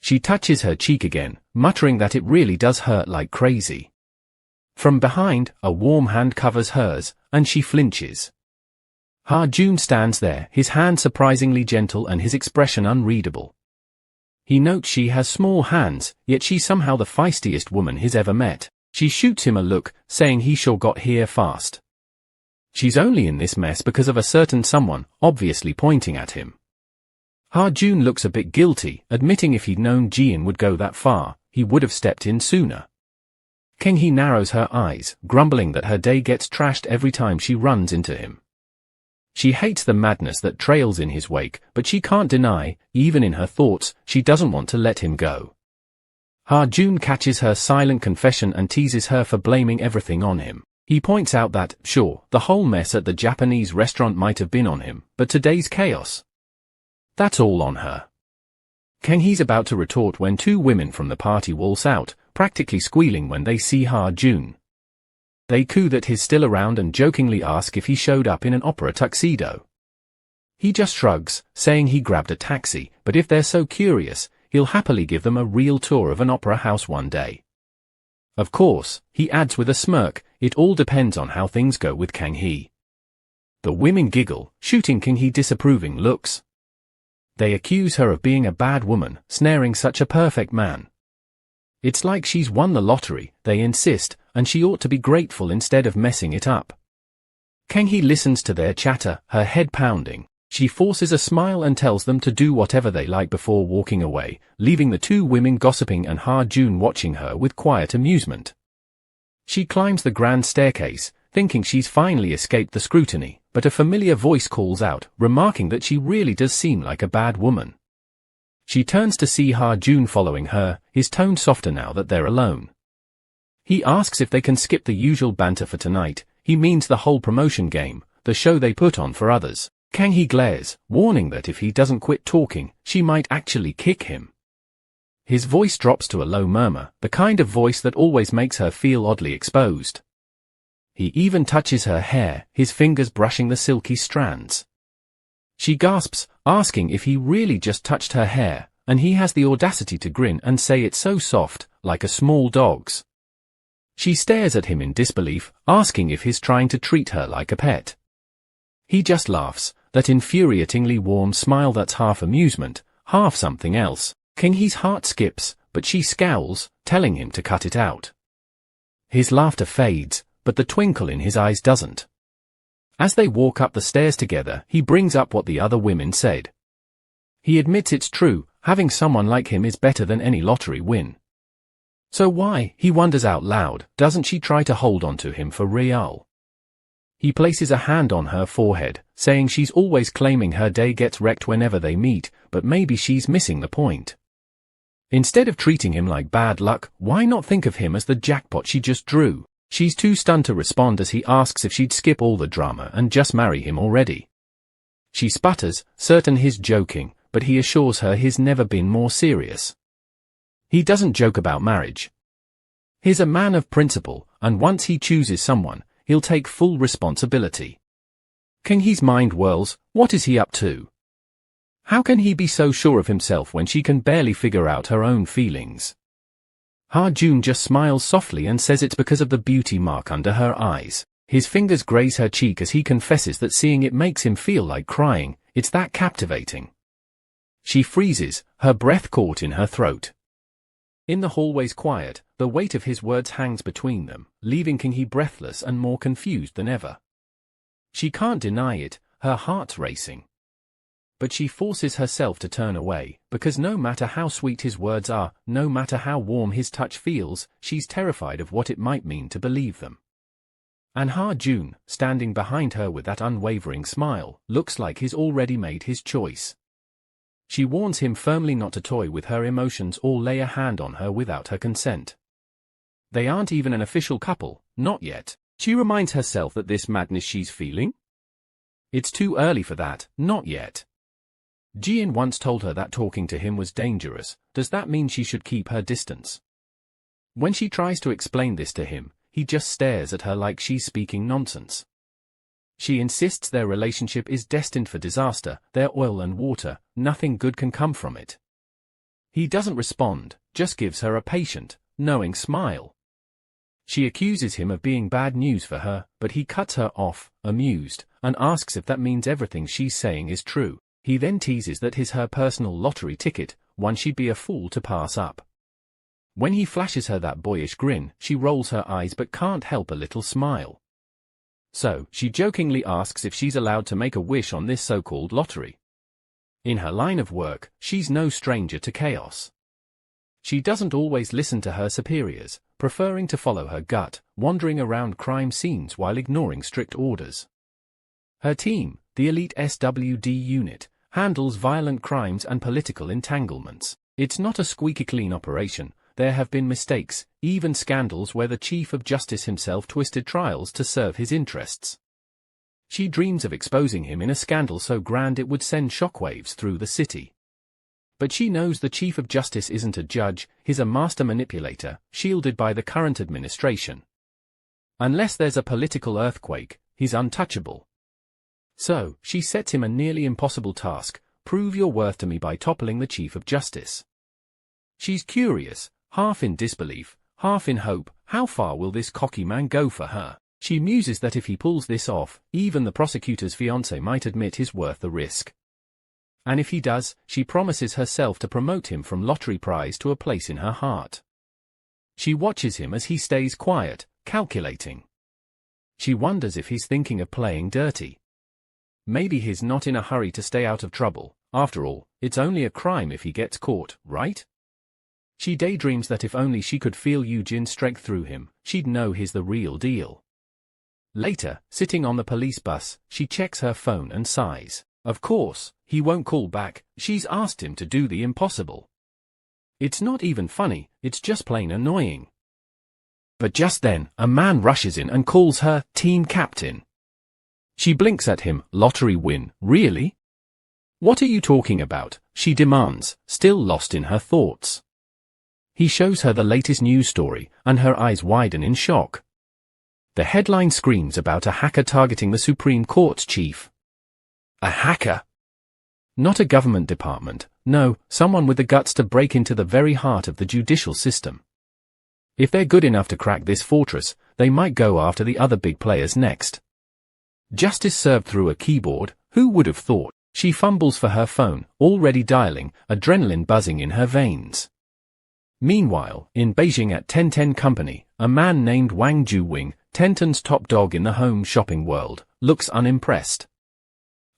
She touches her cheek again, muttering that it really does hurt like crazy. From behind, a warm hand covers hers, and she flinches. Ha-jun stands there, his hand surprisingly gentle and his expression unreadable. He notes she has small hands, yet she's somehow the feistiest woman he's ever met. She shoots him a look, saying he sure got here fast. She's only in this mess because of a certain someone, obviously pointing at him. Ha-jun looks a bit guilty, admitting if he'd known Ji-in would go that far, he would have stepped in sooner. Kang-hee narrows her eyes, grumbling that her day gets trashed every time she runs into him. She hates the madness that trails in his wake, but she can't deny, even in her thoughts, she doesn't want to let him go. Ha-jun catches her silent confession and teases her for blaming everything on him. He points out that, sure, the whole mess at the Japanese restaurant might have been on him, but today's chaos, that's all on her. Kang-hee's about to retort when two women from the party waltz out, practically squealing when they see Ha-jun. They coo that he's still around and jokingly ask if he showed up in an opera tuxedo. He just shrugs, saying he grabbed a taxi, but if they're so curious, he'll happily give them a real tour of an opera house one day. Of course, he adds with a smirk, it all depends on how things go with Kang-hee. The women giggle, shooting Kang-hee disapproving looks. They accuse her of being a bad woman, snaring such a perfect man. It's like she's won the lottery, they insist, and she ought to be grateful instead of messing it up. Kang-hee listens to their chatter, her head pounding. She forces a smile and tells them to do whatever they like before walking away, leaving the two women gossiping and Ha-jun watching her with quiet amusement. She climbs the grand staircase, thinking she's finally escaped the scrutiny, but a familiar voice calls out, remarking that she really does seem like a bad woman. She turns to see Ha-jun following her, his tone softer now that they're alone. He asks if they can skip the usual banter for tonight. He means the whole promotion game, the show they put on for others. Kang-hee glares, warning that if he doesn't quit talking, she might actually kick him. His voice drops to a low murmur, the kind of voice that always makes her feel oddly exposed. He even touches her hair, his fingers brushing the silky strands. She gasps, asking if he really just touched her hair, and he has the audacity to grin and say it's so soft, like a small dog's. She stares at him in disbelief, asking if he's trying to treat her like a pet. He just laughs, that infuriatingly warm smile that's half amusement, half something else. Kang-hee's heart skips, but she scowls, telling him to cut it out. His laughter fades, but the twinkle in his eyes doesn't. As they walk up the stairs together, he brings up what the other women said. He admits it's true, having someone like him is better than any lottery win. So why, he wonders out loud, doesn't she try to hold on to him for real? He places a hand on her forehead, saying she's always claiming her day gets wrecked whenever they meet, but maybe she's missing the point. Instead of treating him like bad luck, why not think of him as the jackpot she just drew? She's too stunned to respond as he asks if she'd skip all the drama and just marry him already. She sputters, certain he's joking, but he assures her he's never been more serious. He doesn't joke about marriage. He's a man of principle, and once he chooses someone, he'll take full responsibility. Kang-hee's mind whirls, what is he up to? How can he be so sure of himself when she can barely figure out her own feelings? Ha-jun just smiles softly and says it's because of the beauty mark under her eyes. His fingers graze her cheek as he confesses that seeing it makes him feel like crying, it's that captivating. She freezes, her breath caught in her throat. In the hallway's quiet, the weight of his words hangs between them, leaving Kang-hee breathless and more confused than ever. She can't deny it, her heart's racing. But she forces herself to turn away, because no matter how sweet his words are, no matter how warm his touch feels, she's terrified of what it might mean to believe them. And Ha-jun, standing behind her with that unwavering smile, looks like he's already made his choice. She warns him firmly not to toy with her emotions or lay a hand on her without her consent. They aren't even an official couple, not yet. She reminds herself that this madness she's feeling? It's too early for that, not yet. Jian once told her that talking to him was dangerous. Does that mean she should keep her distance? When she tries to explain this to him, he just stares at her like she's speaking nonsense. She insists their relationship is destined for disaster, they're oil and water, nothing good can come from it. He doesn't respond, just gives her a patient, knowing smile. She accuses him of being bad news for her, but he cuts her off, amused, and asks if that means everything she's saying is true. He then teases that is her personal lottery ticket, one she'd be a fool to pass up. When he flashes her that boyish grin, she rolls her eyes but can't help a little smile. So, she jokingly asks if she's allowed to make a wish on this so-called lottery. In her line of work, she's no stranger to chaos. She doesn't always listen to her superiors, preferring to follow her gut, wandering around crime scenes while ignoring strict orders. Her team, the elite SWD unit, handles violent crimes and political entanglements. It's not a squeaky clean operation. There have been mistakes, even scandals where the Chief of Justice himself twisted trials to serve his interests. She dreams of exposing him in a scandal so grand it would send shockwaves through the city. But she knows the Chief of Justice isn't a judge, he's a master manipulator, shielded by the current administration. Unless there's a political earthquake, he's untouchable. So, she sets him a nearly impossible task: prove your worth to me by toppling the Chief of Justice. She's curious, half in disbelief, half in hope. How far will this cocky man go for her? She muses that if he pulls this off, even the prosecutor's fiancé might admit he's worth the risk. And if he does, she promises herself to promote him from lottery prize to a place in her heart. She watches him as he stays quiet, calculating. She wonders if he's thinking of playing dirty. Maybe he's not in a hurry to stay out of trouble. After all, it's only a crime if he gets caught, right? She daydreams that if only she could feel Yu-jin's strength through him, she'd know he's the real deal. Later, sitting on the police bus, she checks her phone and sighs. Of course, he won't call back. She's asked him to do the impossible. It's not even funny, it's just plain annoying. But just then, a man rushes in and calls her team captain. She blinks at him. Lottery win, really? What are you talking about? She demands, still lost in her thoughts. He shows her the latest news story, and her eyes widen in shock. The headline screams about a hacker targeting the Supreme Court's chief. A hacker? Not a government department, no, someone with the guts to break into the very heart of the judicial system. If they're good enough to crack this fortress, they might go after the other big players next. Justice served through a keyboard, who would have thought? She fumbles for her phone, already dialing, adrenaline buzzing in her veins. Meanwhile, in Beijing at 1010 Company, a man named Wang Ju-wing, Tenton's top dog in the home shopping world, looks unimpressed.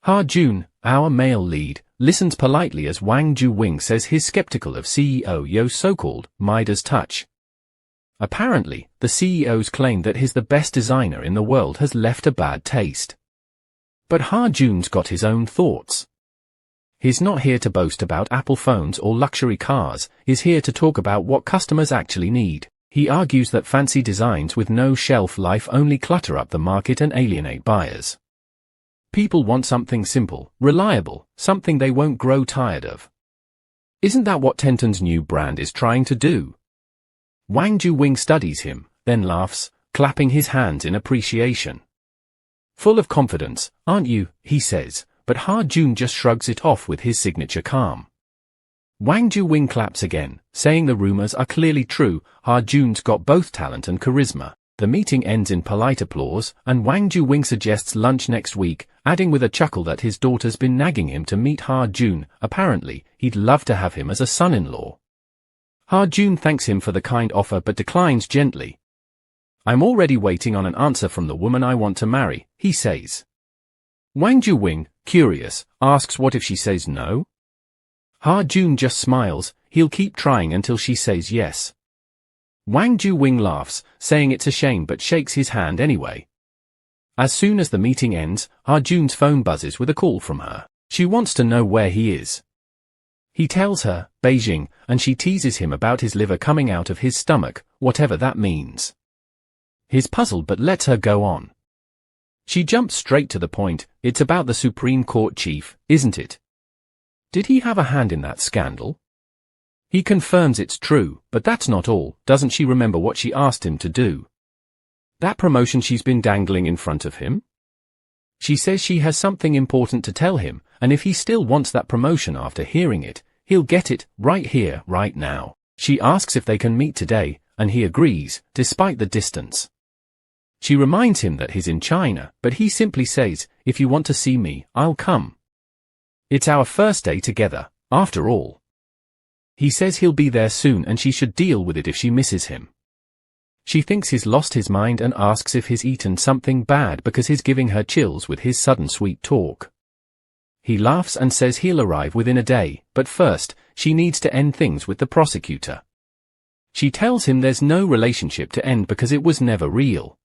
Ha-jun, our male lead, listens politely as Wang Ju-wing says he's skeptical of CEO Yo's so-called Midas touch. Apparently, the CEO's claim that he's the best designer in the world has left a bad taste. But Ha-jun's got his own thoughts. He's not here to boast about Apple phones or luxury cars, he's here to talk about what customers actually need. He argues that fancy designs with no shelf life only clutter up the market and alienate buyers. People want something simple, reliable, something they won't grow tired of. Isn't that what Tenton's new brand is trying to do? Wang Ju-wing studies him, then laughs, clapping his hands in appreciation. Full of confidence, aren't you, he says, but Ha-jun just shrugs it off with his signature calm. Wang Ju-wing claps again, saying the rumors are clearly true. Ha-jun's got both talent and charisma. The meeting ends in polite applause, and Wang Ju-wing suggests lunch next week, adding with a chuckle that his daughter's been nagging him to meet Ha-jun. Apparently, he'd love to have him as a son-in-law. Ha-jun thanks him for the kind offer but declines gently. I'm already waiting on an answer from the woman I want to marry, he says. Wang Ju-wing, curious, asks what if she says no? Ha-jun just smiles. He'll keep trying until she says yes. Wang Ju-wing laughs, saying it's a shame but shakes his hand anyway. As soon as the meeting ends, Ha-jun's phone buzzes with a call from her. She wants to know where he is. He tells her, Beijing, and she teases him about his liver coming out of his stomach, whatever that means. He's puzzled but lets her go on. She jumps straight to the point. It's about the Supreme Court chief, isn't it? Did he have a hand in that scandal? He confirms it's true, but that's not all. Doesn't she remember what she asked him to do? That promotion she's been dangling in front of him? She says she has something important to tell him, and if he still wants that promotion after hearing it, he'll get it, right here, right now. She asks if they can meet today, and he agrees, despite the distance. She reminds him that he's in China, but he simply says, if you want to see me, I'll come. It's our first day together, after all. He says he'll be there soon and she should deal with it if she misses him. She thinks he's lost his mind and asks if he's eaten something bad because he's giving her chills with his sudden sweet talk. He laughs and says he'll arrive within a day, but first, she needs to end things with the prosecutor. She tells him there's no relationship to end because it was never real.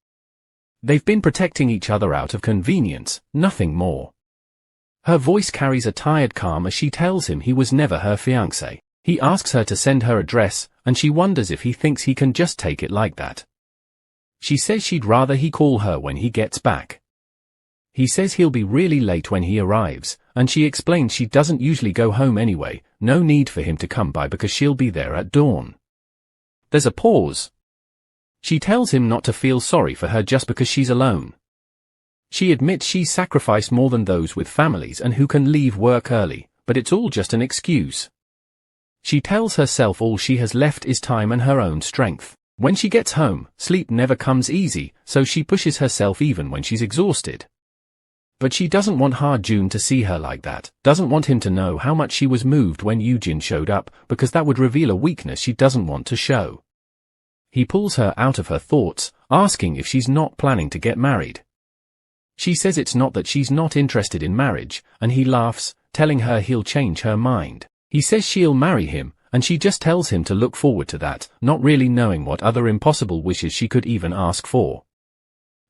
They've been protecting each other out of convenience, nothing more. Her voice carries a tired calm as she tells him he was never her fiancé. He asks her to send her address, and she wonders if he thinks he can just take it like that. She says she'd rather he call her when he gets back. He says he'll be really late when he arrives, and she explains she doesn't usually go home anyway, no need for him to come by because she'll be there at dawn. There's a pause. She tells him not to feel sorry for her just because she's alone. She admits she's sacrificed more than those with families and who can leave work early, but it's all just an excuse. She tells herself all she has left is time and her own strength. When she gets home, sleep never comes easy, so she pushes herself even when she's exhausted. But she doesn't want Ha-jun to see her like that, doesn't want him to know how much she was moved when Yu-jin showed up, because that would reveal a weakness she doesn't want to show. He pulls her out of her thoughts, asking if she's not planning to get married. She says it's not that she's not interested in marriage, and he laughs, telling her he'll change her mind. He says she'll marry him, and she just tells him to look forward to that, not really knowing what other impossible wishes she could even ask for.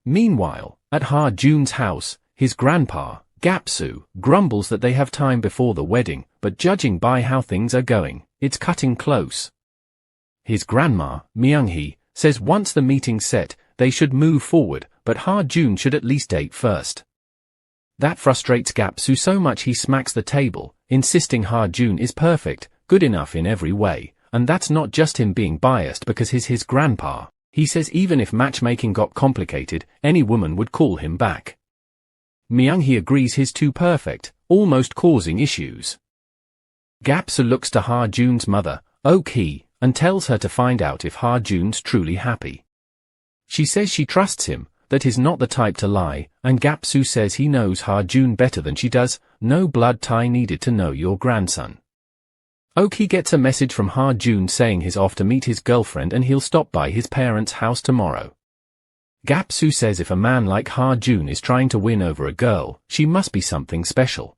Meanwhile, at Ha-jun's house, his grandpa, Gap-soo, grumbles that they have time before the wedding, but judging by how things are going, it's cutting close. His grandma, Myung-hee, says once the meeting's set, they should move forward, but Ha-jun should at least date first. That frustrates Gap-soo so much he smacks the table, insisting Ha-jun is perfect, good enough in every way, and that's not just him being biased because he's his grandpa. He says even if matchmaking got complicated, any woman would call him back. Myung-hee agrees he's too perfect, almost causing issues. Gap-soo looks to Ha-jun's mother, Ok-hee, and tells her to find out if Ha-jun's truly happy. She says she trusts him, that he's not the type to lie, and Gap-soo says he knows Ha-jun better than she does, no blood tie needed to know your grandson. Ok-hee gets a message from Ha-jun saying he's off to meet his girlfriend and he'll stop by his parents' house tomorrow. Gap-soo says if a man like Ha-jun is trying to win over a girl, she must be something special.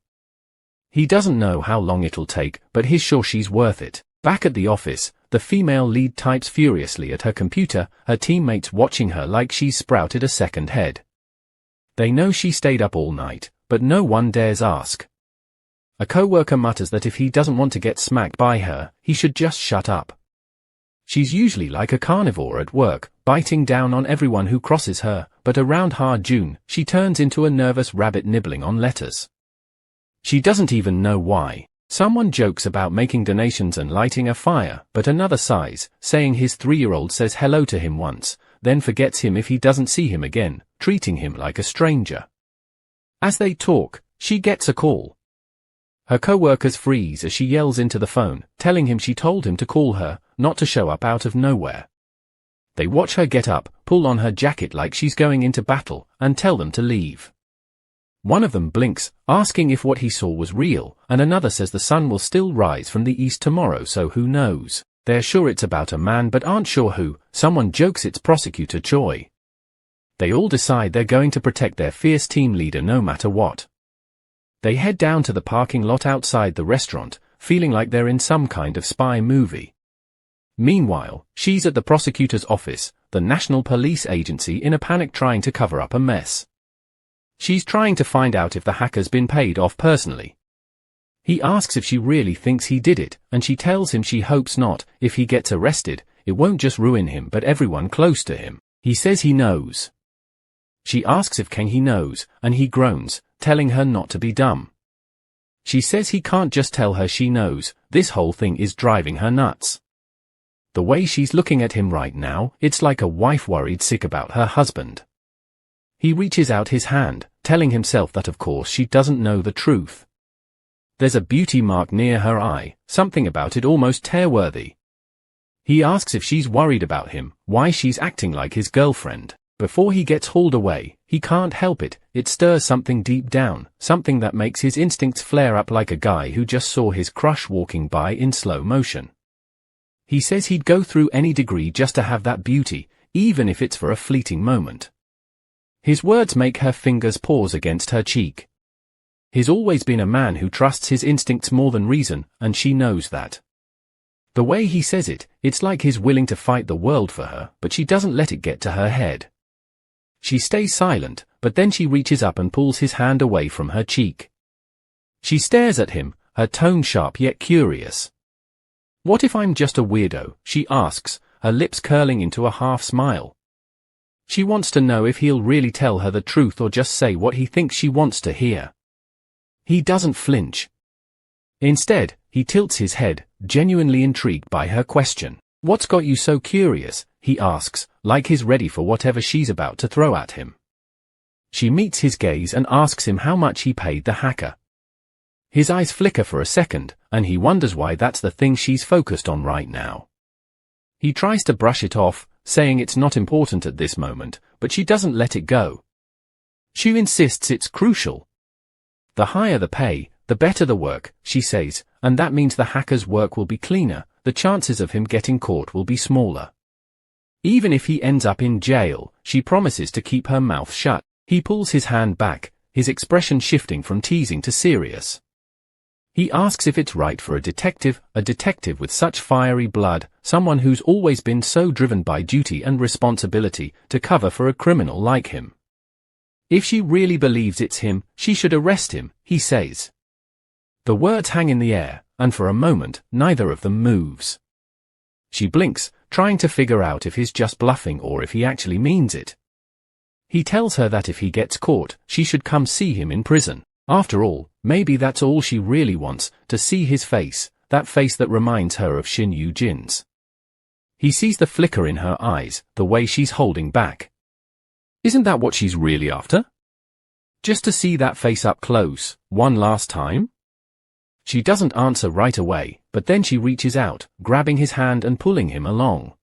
He doesn't know how long it'll take, but he's sure she's worth it. Back at the office, the female lead types furiously at her computer, her teammates watching her like she's sprouted a second head. They know she stayed up all night, but no one dares ask. A coworker mutters that if he doesn't want to get smacked by her, he should just shut up. She's usually like a carnivore at work, biting down on everyone who crosses her, but around Ha-jun, she turns into a nervous rabbit nibbling on letters. She doesn't even know why. Someone jokes about making donations and lighting a fire, but another sighs, saying his 3-year-old says hello to him once, then forgets him if he doesn't see him again, treating him like a stranger. As they talk, she gets a call. Her co-workers freeze as she yells into the phone, telling him she told him to call her, not to show up out of nowhere. They watch her get up, pull on her jacket like she's going into battle, and tell them to leave. One of them blinks, asking if what he saw was real, and another says the sun will still rise from the east tomorrow, so who knows. They're sure it's about a man but aren't sure who. Someone jokes it's Prosecutor Choi. They all decide they're going to protect their fierce team leader no matter what. They head down to the parking lot outside the restaurant, feeling like they're in some kind of spy movie. Meanwhile, she's at the prosecutor's office, the National Police Agency, in a panic trying to cover up a mess. She's trying to find out if the hacker's been paid off personally. He asks if she really thinks he did it, and she tells him she hopes not. If he gets arrested, it won't just ruin him but everyone close to him. He says he knows. She asks if Kang-hee knows, and he groans, telling her not to be dumb. She says he can't just tell her she knows. This whole thing is driving her nuts. The way she's looking at him right now, it's like a wife worried sick about her husband. He reaches out his hand, telling himself that of course she doesn't know the truth. There's a beauty mark near her eye, something about it almost tear-worthy. He asks if she's worried about him, why she's acting like his girlfriend. Before he gets hauled away, he can't help it, it stirs something deep down, something that makes his instincts flare up like a guy who just saw his crush walking by in slow motion. He says he'd go through any degree just to have that beauty, even if it's for a fleeting moment. His words make her fingers pause against her cheek. He's always been a man who trusts his instincts more than reason, and she knows that. The way he says it, it's like he's willing to fight the world for her, but she doesn't let it get to her head. She stays silent, but then she reaches up and pulls his hand away from her cheek. She stares at him, her tone sharp yet curious. "What if I'm just a weirdo?" she asks, her lips curling into a half smile. She wants to know if he'll really tell her the truth or just say what he thinks she wants to hear. He doesn't flinch. Instead, he tilts his head, genuinely intrigued by her question. "What's got you so curious?" he asks, like he's ready for whatever she's about to throw at him. She meets his gaze and asks him how much he paid the hacker. His eyes flicker for a second, and he wonders why that's the thing she's focused on right now. He tries to brush it off, saying it's not important at this moment, but she doesn't let it go. She insists it's crucial. "The higher the pay, the better the work," she says, "and that means the hacker's work will be cleaner, the chances of him getting caught will be smaller. Even if he ends up in jail," she promises to keep her mouth shut. He pulls his hand back, his expression shifting from teasing to serious. He asks if it's right for a detective with such fiery blood, someone who's always been so driven by duty and responsibility, to cover for a criminal like him. If she really believes it's him, she should arrest him, he says. The words hang in the air, and for a moment, neither of them moves. She blinks, trying to figure out if he's just bluffing or if he actually means it. He tells her that if he gets caught, she should come see him in prison. After all, maybe that's all she really wants, to see his face, that face that reminds her of Shin Yu-jin's. He sees the flicker in her eyes, the way she's holding back. Isn't that what she's really after? Just to see that face up close, one last time? She doesn't answer right away, but then she reaches out, grabbing his hand and pulling him along.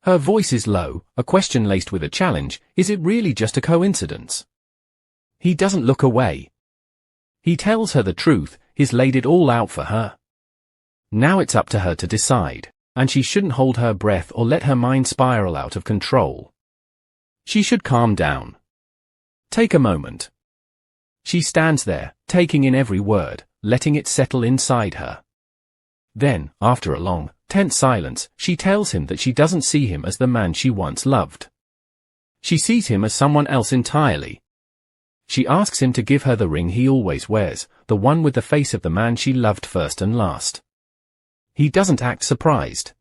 Her voice is low, a question laced with a challenge. Is it really just a coincidence? He doesn't look away. He tells her the truth, he's laid it all out for her. Now it's up to her to decide, and she shouldn't hold her breath or let her mind spiral out of control. She should calm down. Take a moment. She stands there, taking in every word, letting it settle inside her. Then, after a long, tense silence, she tells him that she doesn't see him as the man she once loved. She sees him as someone else entirely. She asks him to give her the ring he always wears, the one with the face of the man she loved first and last. He doesn't act surprised.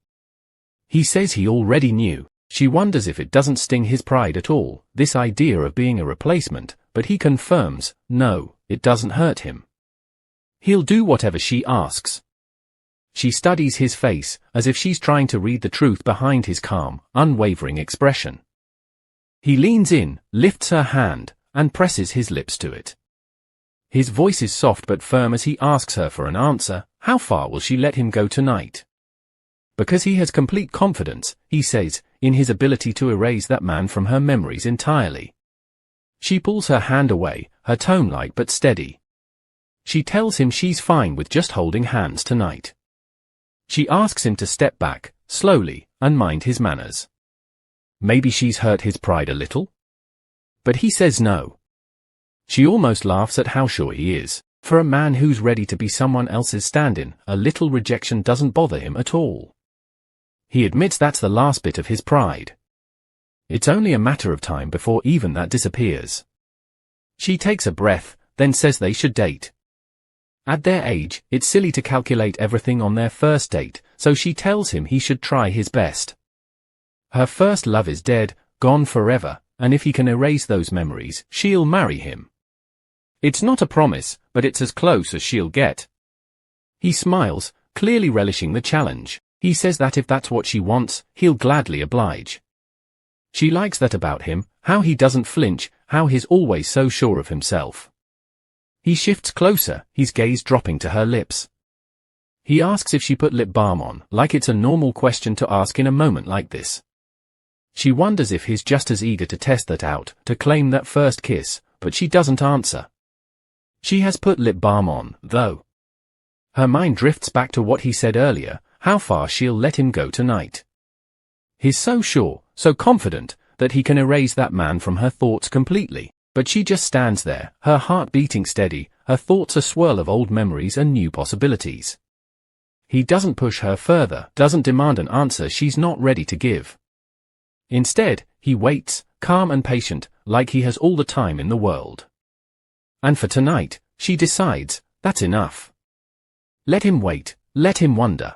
He says he already knew. She wonders if it doesn't sting his pride at all, this idea of being a replacement, but he confirms, no, it doesn't hurt him. He'll do whatever she asks. She studies his face, as if she's trying to read the truth behind his calm, unwavering expression. He leans in, lifts her hand, and presses his lips to it. His voice is soft but firm as he asks her for an answer. How far will she let him go tonight? Because he has complete confidence, he says, in his ability to erase that man from her memories entirely. She pulls her hand away, her tone light but steady. She tells him she's fine with just holding hands tonight. She asks him to step back, slowly, and mind his manners. Maybe she's hurt his pride a little? But he says no. She almost laughs at how sure he is. For a man who's ready to be someone else's stand-in, a little rejection doesn't bother him at all. He admits that's the last bit of his pride. It's only a matter of time before even that disappears. She takes a breath, then says they should date. At their age, it's silly to calculate everything on their first date, so she tells him he should try his best. Her first love is dead, gone forever, and if he can erase those memories, she'll marry him. It's not a promise, but it's as close as she'll get. He smiles, clearly relishing the challenge. He says that if that's what she wants, he'll gladly oblige. She likes that about him, how he doesn't flinch, how he's always so sure of himself. He shifts closer, his gaze dropping to her lips. He asks if she put lip balm on, like it's a normal question to ask in a moment like this. She wonders if he's just as eager to test that out, to claim that first kiss, but she doesn't answer. She has put lip balm on, though. Her mind drifts back to what he said earlier, how far she'll let him go tonight. He's so sure, so confident, that he can erase that man from her thoughts completely, but she just stands there, her heart beating steady, her thoughts a swirl of old memories and new possibilities. He doesn't push her further, doesn't demand an answer she's not ready to give. Instead, he waits, calm and patient, like he has all the time in the world. And for tonight, she decides, that's enough. Let him wait, let him wonder.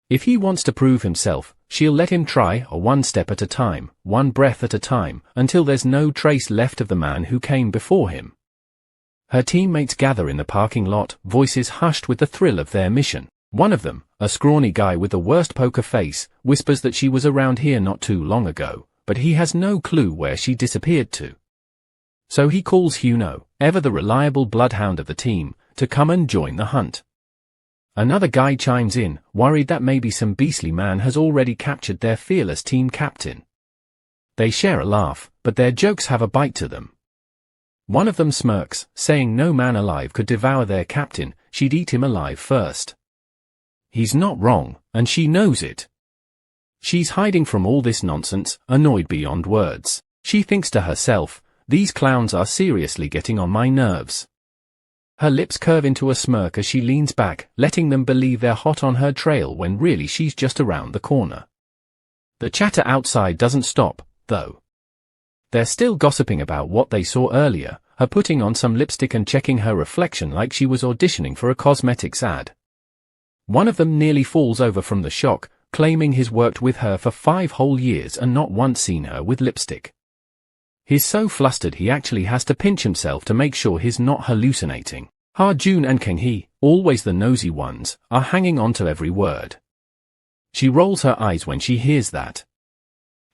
If he wants to prove himself, she'll let him try, one step at a time, one breath at a time, until there's no trace left of the man who came before him. Her teammates gather in the parking lot, voices hushed with the thrill of their mission. One of them, a scrawny guy with the worst poker face, whispers that she was around here not too long ago, but he has no clue where she disappeared to. So he calls Huno, ever the reliable bloodhound of the team, to come and join the hunt. Another guy chimes in, worried that maybe some beastly man has already captured their fearless team captain. They share a laugh, but their jokes have a bite to them. One of them smirks, saying no man alive could devour their captain, she'd eat him alive first. He's not wrong, and she knows it. She's hiding from all this nonsense, annoyed beyond words. She thinks to herself, these clowns are seriously getting on my nerves. Her lips curve into a smirk as she leans back, letting them believe they're hot on her trail when really she's just around the corner. The chatter outside doesn't stop, though. They're still gossiping about what they saw earlier, her putting on some lipstick and checking her reflection like she was auditioning for a cosmetics ad. One of them nearly falls over from the shock, claiming he's worked with her for 5 whole years and not once seen her with lipstick. He's so flustered he actually has to pinch himself to make sure he's not hallucinating. Ha-jun and Kang-hee, always the nosy ones, are hanging on to every word. She rolls her eyes when she hears that.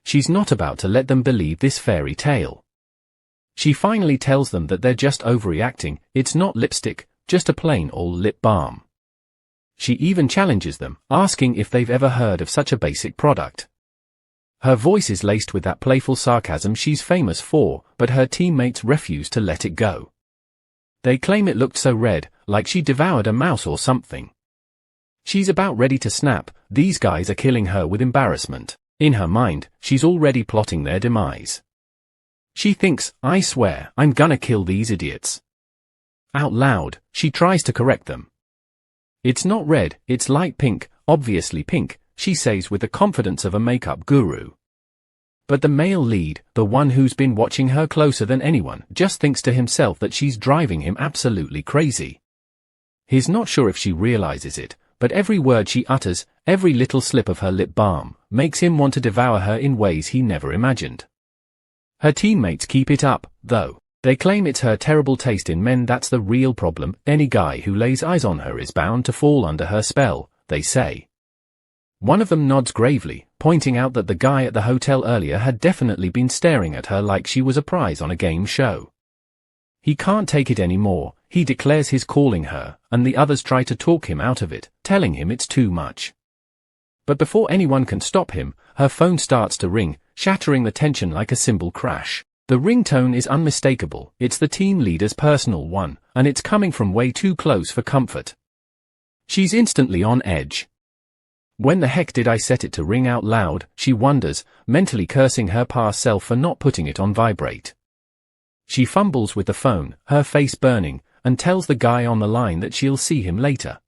She's not about to let them believe this fairy tale. She finally tells them that they're just overreacting, it's not lipstick, just a plain old lip balm. She even challenges them, asking if they've ever heard of such a basic product. Her voice is laced with that playful sarcasm she's famous for, but her teammates refuse to let it go. They claim it looked so red, like she devoured a mouse or something. She's about ready to snap, these guys are killing her with embarrassment. In her mind, she's already plotting their demise. She thinks, I swear, I'm gonna kill these idiots. Out loud, she tries to correct them. It's not red, it's light pink, obviously pink, she says with the confidence of a makeup guru. But the male lead, the one who's been watching her closer than anyone, just thinks to himself that she's driving him absolutely crazy. He's not sure if she realizes it, but every word she utters, every little slip of her lip balm, makes him want to devour her in ways he never imagined. Her teammates keep it up, though. They claim it's her terrible taste in men that's the real problem. Any guy who lays eyes on her is bound to fall under her spell, they say. One of them nods gravely, pointing out that the guy at the hotel earlier had definitely been staring at her like she was a prize on a game show. He can't take it anymore, he declares he's calling her, and the others try to talk him out of it, telling him it's too much. But before anyone can stop him, her phone starts to ring, shattering the tension like a cymbal crash. The ringtone is unmistakable, it's the team leader's personal one, and it's coming from way too close for comfort. She's instantly on edge. When the heck did I set it to ring out loud, she wonders, mentally cursing her past self for not putting it on vibrate. She fumbles with the phone, her face burning, and tells the guy on the line that she'll see him later.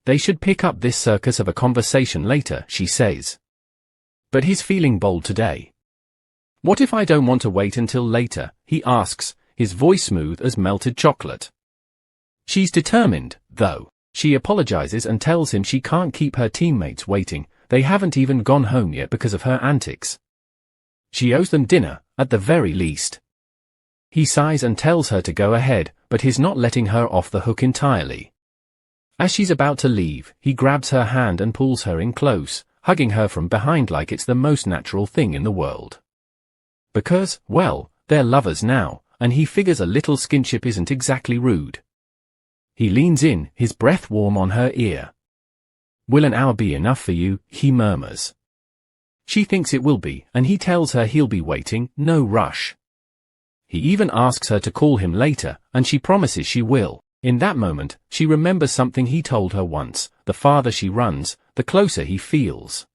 They should pick up this circus of a conversation later, she says. But he's feeling bold today. What if I don't want to wait until later, he asks, his voice smooth as melted chocolate. She's determined, though. She apologizes and tells him she can't keep her teammates waiting, they haven't even gone home yet because of her antics. She owes them dinner, at the very least. He sighs and tells her to go ahead, but he's not letting her off the hook entirely. As she's about to leave, he grabs her hand and pulls her in close, hugging her from behind like it's the most natural thing in the world. Because, well, they're lovers now, and he figures a little skinship isn't exactly rude. He leans in, his breath warm on her ear. "Will an hour be enough for you?" he murmurs. She thinks it will be, and he tells her he'll be waiting, no rush. He even asks her to call him later, and she promises she will. In that moment, she remembers something he told her once: the farther she runs, the closer he feels.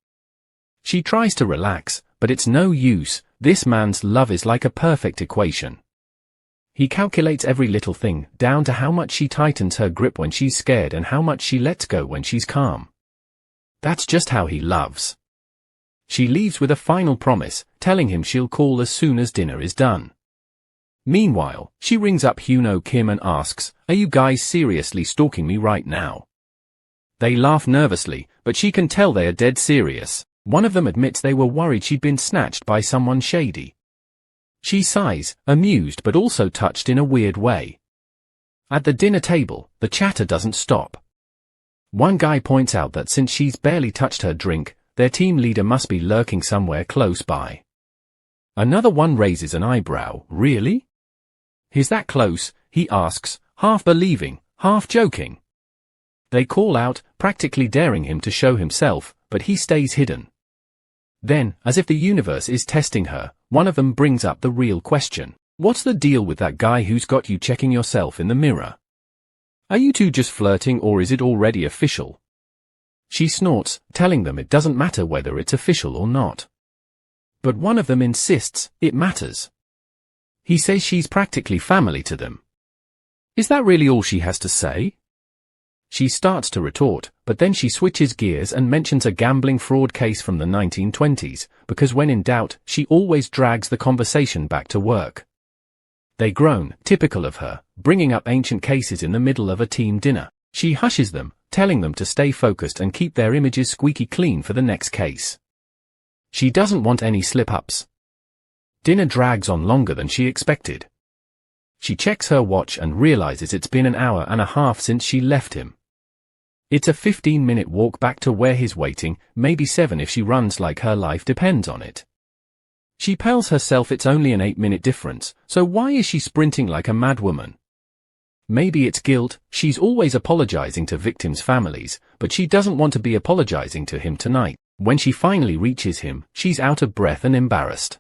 She tries to relax, but it's no use. This man's love is like a perfect equation. He calculates every little thing, down to how much she tightens her grip when she's scared and how much she lets go when she's calm. That's just how he loves. She leaves with a final promise, telling him she'll call as soon as dinner is done. Meanwhile, she rings up Hyuno Kim and asks, "Are you guys seriously stalking me right now?" They laugh nervously, but she can tell they are dead serious. One of them admits they were worried she'd been snatched by someone shady. She sighs, amused but also touched in a weird way. At the dinner table, the chatter doesn't stop. One guy points out that since she's barely touched her drink, their team leader must be lurking somewhere close by. Another one raises an eyebrow. "Really? He's that close?" he asks, half believing, half joking. They call out, practically daring him to show himself, but he stays hidden. Then, as if the universe is testing her, one of them brings up the real question. "What's the deal with that guy who's got you checking yourself in the mirror? Are you two just flirting, or is it already official?" She snorts, telling them it doesn't matter whether it's official or not. But one of them insists it matters. He says she's practically family to them. Is that really all she has to say? She starts to retort, but then she switches gears and mentions a gambling fraud case from the 1920s, because when in doubt, she always drags the conversation back to work. They groan, typical of her, bringing up ancient cases in the middle of a team dinner. She hushes them, telling them to stay focused and keep their images squeaky clean for the next case. She doesn't want any slip-ups. Dinner drags on longer than she expected. She checks her watch and realizes it's been an hour and a half since she left him. It's a 15-minute walk back to where he's waiting, maybe 7 if she runs like her life depends on it. She tells herself it's only an 8-minute difference, so why is she sprinting like a madwoman? Maybe it's guilt. She's always apologizing to victims' families, but she doesn't want to be apologizing to him tonight. When she finally reaches him, she's out of breath and embarrassed.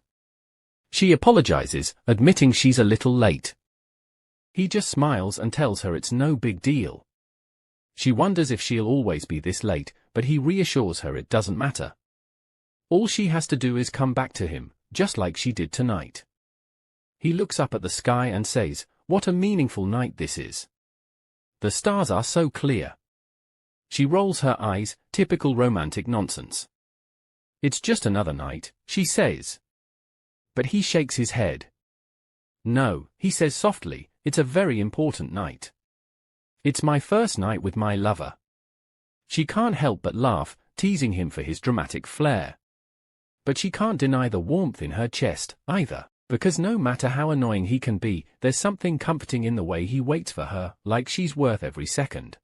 She apologizes, admitting she's a little late. He just smiles and tells her it's no big deal. She wonders if she'll always be this late, but he reassures her it doesn't matter. All she has to do is come back to him, just like she did tonight. He looks up at the sky and says, "What a meaningful night this is. The stars are so clear." She rolls her eyes, typical romantic nonsense. "It's just another night," she says. But he shakes his head. "No," he says softly, "it's a very important night. It's my first night with my lover." She can't help but laugh, teasing him for his dramatic flair. But she can't deny the warmth in her chest, either, because no matter how annoying he can be, there's something comforting in the way he waits for her, like she's worth every second.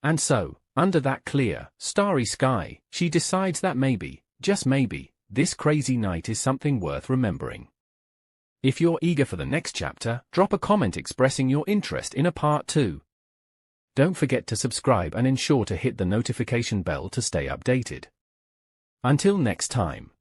And so, under that clear, starry sky, she decides that maybe, just maybe, this crazy night is something worth remembering. If you're eager for the next chapter, drop a comment expressing your interest in a part 2. Don't forget to subscribe and ensure to hit the notification bell to stay updated. Until next time.